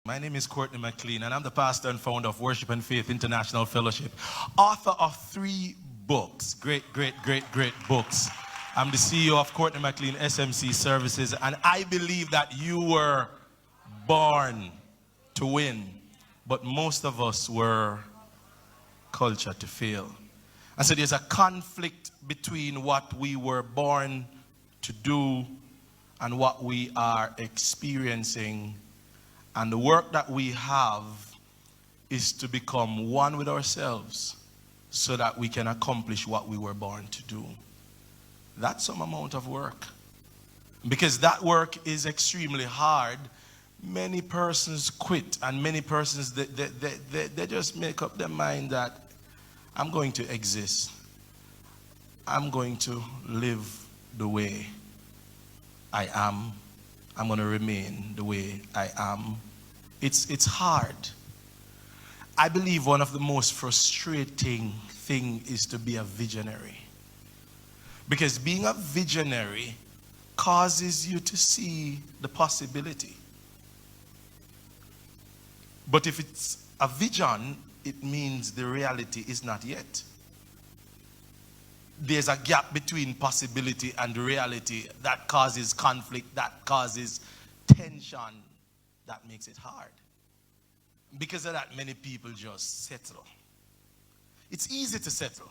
My name is Courtney McLean, and I'm the pastor and founder of Worship and Faith International Fellowship, author of 3 books, great books. I'm the CEO of Courtney McLean SMC Services, and I believe that you were born to win, but most of us were cultured to fail. And so there's a conflict between what we were born to do and what we are experiencing. And the work that we have is to become one with ourselves so that we can accomplish what we were born to do. That's some amount of work. Because that work is extremely hard. Many persons quit, and many persons, they just make up their mind that I'm going to exist. I'm going to live the way I am. I'm going to remain the way I am. It's hard. I believe one of the most frustrating things is to be a visionary. Because being a visionary causes you to see the possibility. But if it's a vision, it means the reality is not yet. There's a gap between possibility and reality that causes conflict, that causes tension, that makes it hard. Because of that, many people just settle. It's easy to settle.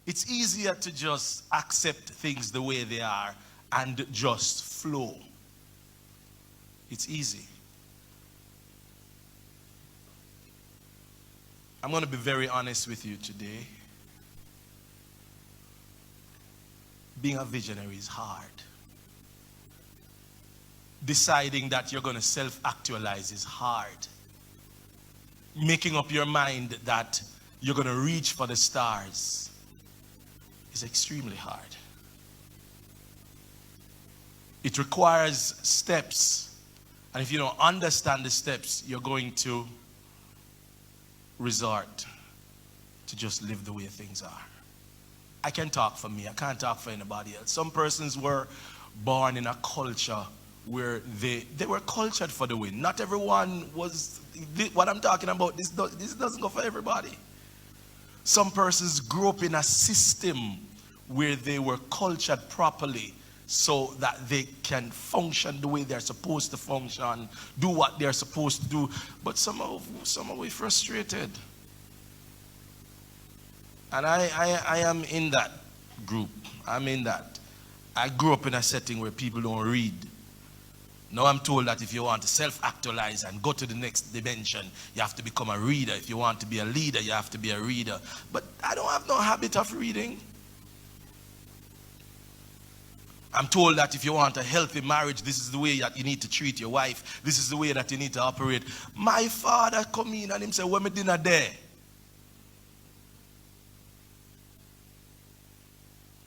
It's easier to just accept things the way they are and just flow. It's easy. I'm going to be very honest with you today. Being a visionary is hard. Deciding that you're going to self-actualize is hard. Making up your mind that you're going to reach for the stars is extremely hard. It requires steps. And if you don't understand the steps, you're going to resort to just live the way things are. I can talk for me. I can't talk for anybody else. Some persons were born in a culture where they were cultured for the win. Not everyone was. What I'm talking about, this doesn't go for everybody. Some persons grew up in a system where they were cultured properly so that they can function the way they're supposed to function, do what they're supposed to do. But some are we frustrated. And I am in that group. I'm in that. I grew up in a setting where people don't read. Now I'm told that if you want to self-actualize and go to the next dimension, you have to become a reader. If you want to be a leader, you have to be a reader. But I don't have no habit of reading. I'm told that if you want a healthy marriage, this is the way that you need to treat your wife. This is the way that you need to operate. My father come in and him say, "When me dinner there?"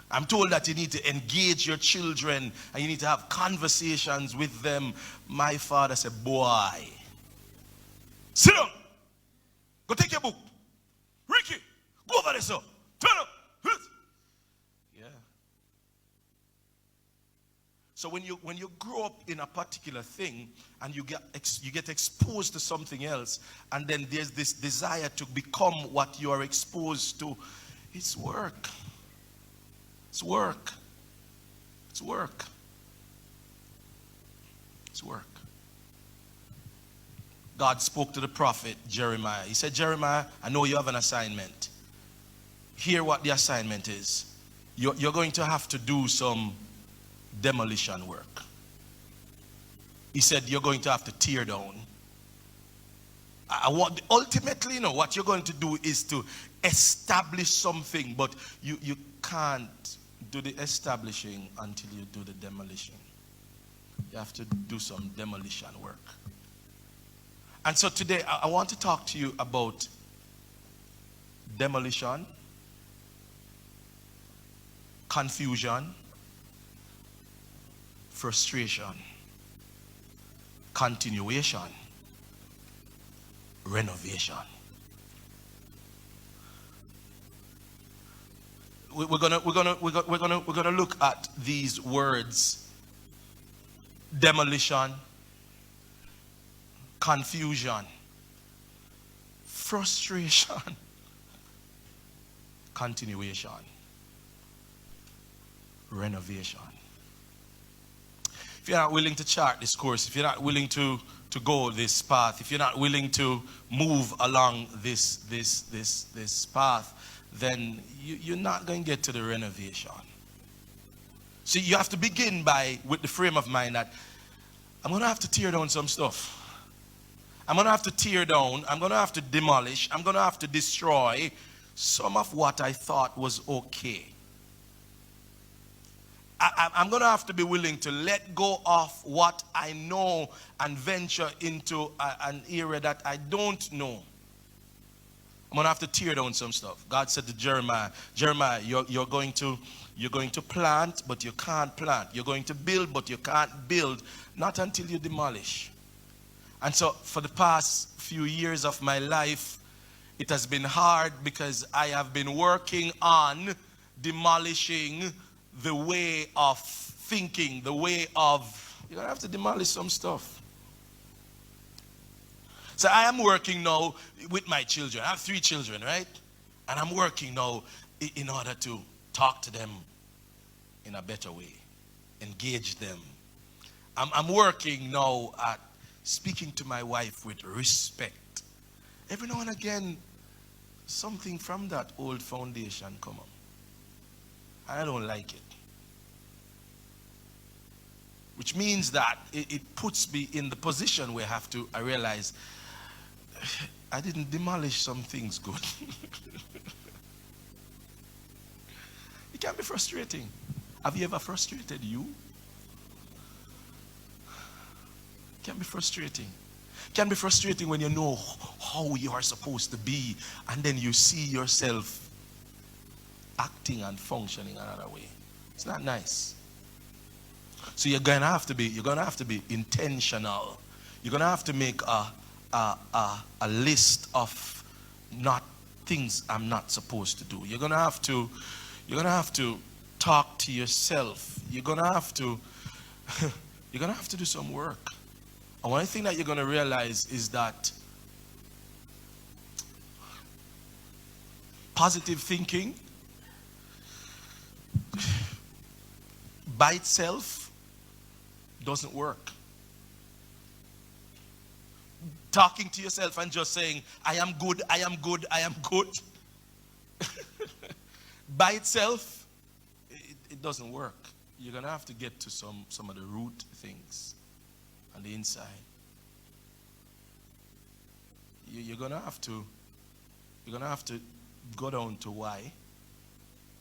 I'm told that you need to engage your children and you need to have conversations with them. My father said, "Boy, sit down. Go take your book. Ricky, go over there, sir. Turn up." Yeah. So when you grow up in a particular thing and you get exposed to something else, and then there's this desire to become what you are exposed to, it's work. It's work. It's work. It's work. God spoke to the prophet Jeremiah. He said, "Jeremiah, I know you have an assignment. Hear what the assignment is. You're going to have to do some demolition work." He said, "You're going to have to tear down." Ultimately, what you're going to do is to establish something, but you can't do the establishing until you do the demolition. You have to do some demolition work. And so today I want to talk to you about demolition, confusion, frustration, continuation, renovation. We're gonna look at these words: demolition, confusion, frustration, continuation, renovation. If you're not willing to chart this course, if you're not willing to go this path, if you're not willing to move along this path, then you're not going to get to the renovation. So you have to begin with the frame of mind that I'm going to have to tear down some stuff. I'm going to have to tear down, I'm going to have to demolish, I'm going to have to destroy some of what I thought was okay. I'm going to have to be willing to let go of what I know and venture into an area that I don't know. I'm going to have to tear down some stuff. God said to Jeremiah, you're going to plant, but you can't plant. You're going to build, but you can't build, not until you demolish. And so for the past few years of my life, it has been hard because I have been working on demolishing the way of thinking, the way of, you're going to have to demolish some stuff. So I am working now with my children. I have 3 children, right? And I'm working now in order to talk to them in a better way, engage them. I'm working now at speaking to my wife with respect. Every now and again, something from that old foundation come up. I don't like it. Which means that it puts me in the position where I realize I didn't demolish some things good. It can be frustrating. Have you ever frustrated you? It can be frustrating. It can be frustrating when you know how you are supposed to be and then you see yourself acting and functioning another way. It's not nice. So you're gonna have to be intentional. You're gonna have to make a list of not things I'm not supposed to do. You're gonna have to talk to yourself. You're gonna have to do some work. And one thing that you're gonna realize is that positive thinking by itself doesn't work. Talking to yourself and just saying, I am good, I am good, I am good. By itself, it doesn't work. You're going to have to get to some of the root things on the inside. You're going to have to go down to why.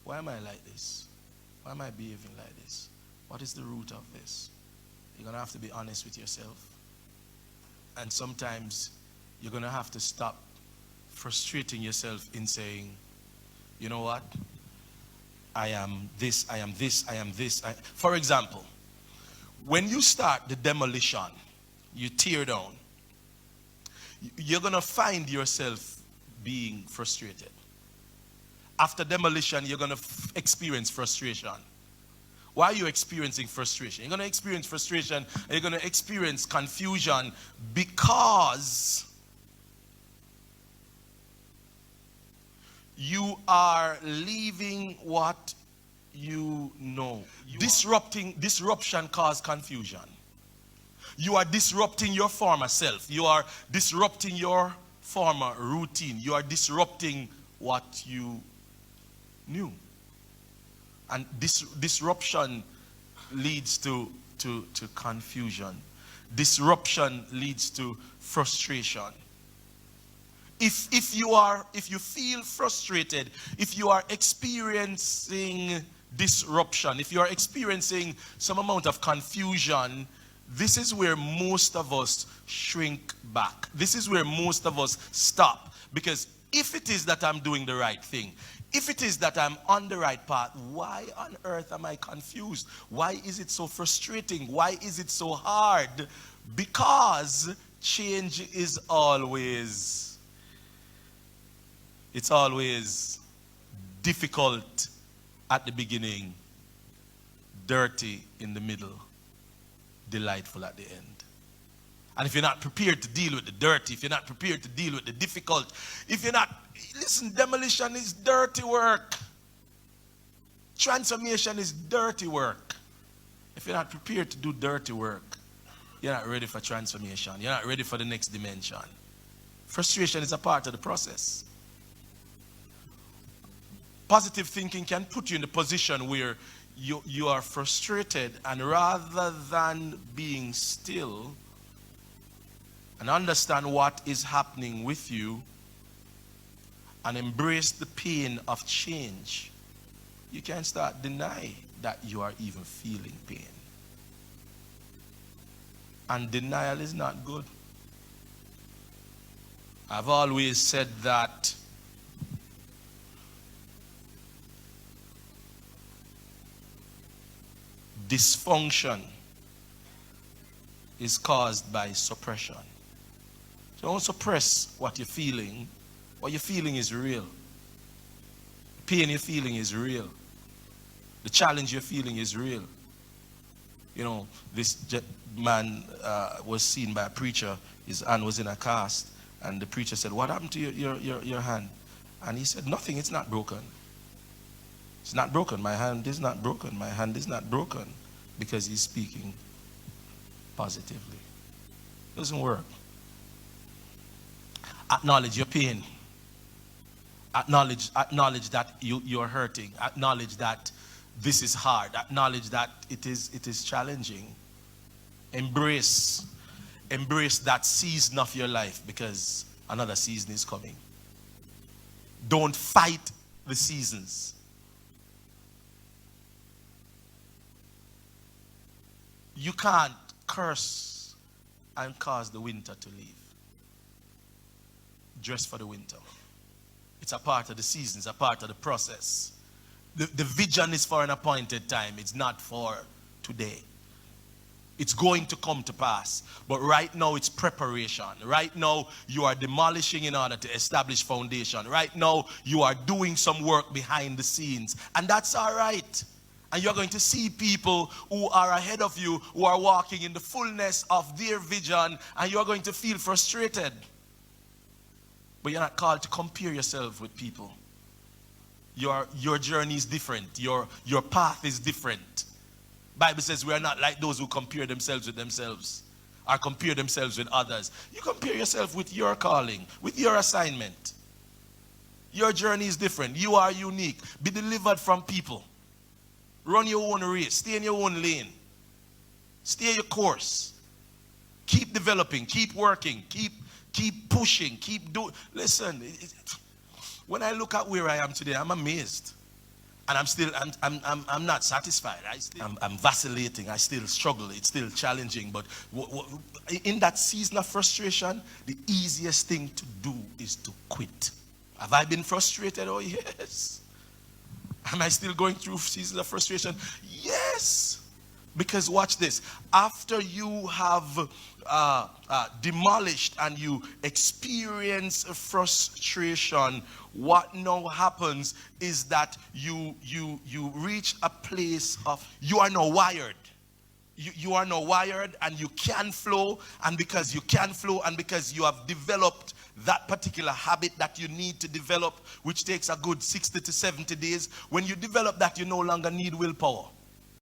Why am I like this? Why am I behaving like this? What is the root of this? You're going to have to be honest with yourself. And sometimes you're going to have to stop frustrating yourself in saying, you know what? I am this, I am this, I am this. For example, when you start the demolition, you tear down, you're going to find yourself being frustrated. After demolition, you're going to experience frustration. Why are you experiencing frustration? You're going to experience frustration and you're going to experience confusion because you are leaving what you know. Disruption causes confusion. You are disrupting your former self. You are disrupting your former routine. You are disrupting what you knew. And disruption leads to confusion. Disruption leads to frustration. If you feel frustrated, if you are experiencing disruption, if you are experiencing some amount of confusion, this is where most of us shrink back. This is where most of us stop. Because if it is that I'm doing the right thing, if it is that I'm on the right path, why on earth am I confused? Why is it so frustrating? Why is it so hard? Because change is always difficult at the beginning, dirty in the middle, delightful at the end. And if you're not prepared to deal with the dirty, if you're not prepared to deal with the difficult, if you're not, listen, demolition is dirty work. Transformation is dirty work. If you're not prepared to do dirty work, you're not ready for transformation. You're not ready for the next dimension. Frustration is a part of the process. Positive thinking can put you in the position where you are frustrated, and rather than being still and understand what is happening with you and embrace the pain of change, you can start deny that you are even feeling pain. And denial is not good. I've always said that dysfunction is caused by suppression. So don't suppress what you're feeling. What you're feeling is real. The pain you're feeling is real. The challenge you're feeling is real. You know, this man was seen by a preacher. His hand was in a cast, and the preacher said, "What happened to your hand?" And he said, "Nothing, it's not broken. It's not broken. My hand is not broken. My hand is not broken," because he's speaking positively. It doesn't work. Acknowledge your pain. Acknowledge that you're hurting. Acknowledge that this is hard. Acknowledge that it is challenging. Embrace that season of your life, because another season is coming. Don't fight the seasons. You can't curse and cause the winter to leave. Dress for the winter. It's a part of the season. It's a part of the process. The vision is for an appointed time. It's not for today. It's going to come to pass. But right now it's preparation. Right now you are demolishing in order to establish foundation. Right now you are doing some work behind the scenes. And that's all right. And you're going to see people who are ahead of you, who are walking in the fullness of their vision, and you're going to feel frustrated. But you're not called to compare yourself with people. Your journey is different. Your path is different. Bible says we are not like those who compare themselves with themselves or compare themselves with others. You compare yourself with your calling, with your assignment. Your journey is different. You are unique. Be delivered from people. Run your own race. Stay in your own lane. Stay your course. Keep developing. Keep working. Keep pushing. Keep doing. Listen, when I look at where I am today, I'm amazed. And I'm not satisfied. I'm vacillating. I still struggle. It's still challenging. But in that season of frustration, the easiest thing to do is to quit. Have I been frustrated? Oh, yes. Am I still going through seasons of frustration? Yes. Because watch this. After you have demolished and you experience frustration, what now happens is that you reach a place of, you are now wired. You are now wired, and you can flow, and because you can flow and because you have developed that particular habit that you need to develop, which takes a good 60 to 70 days, when you develop that, you no longer need willpower.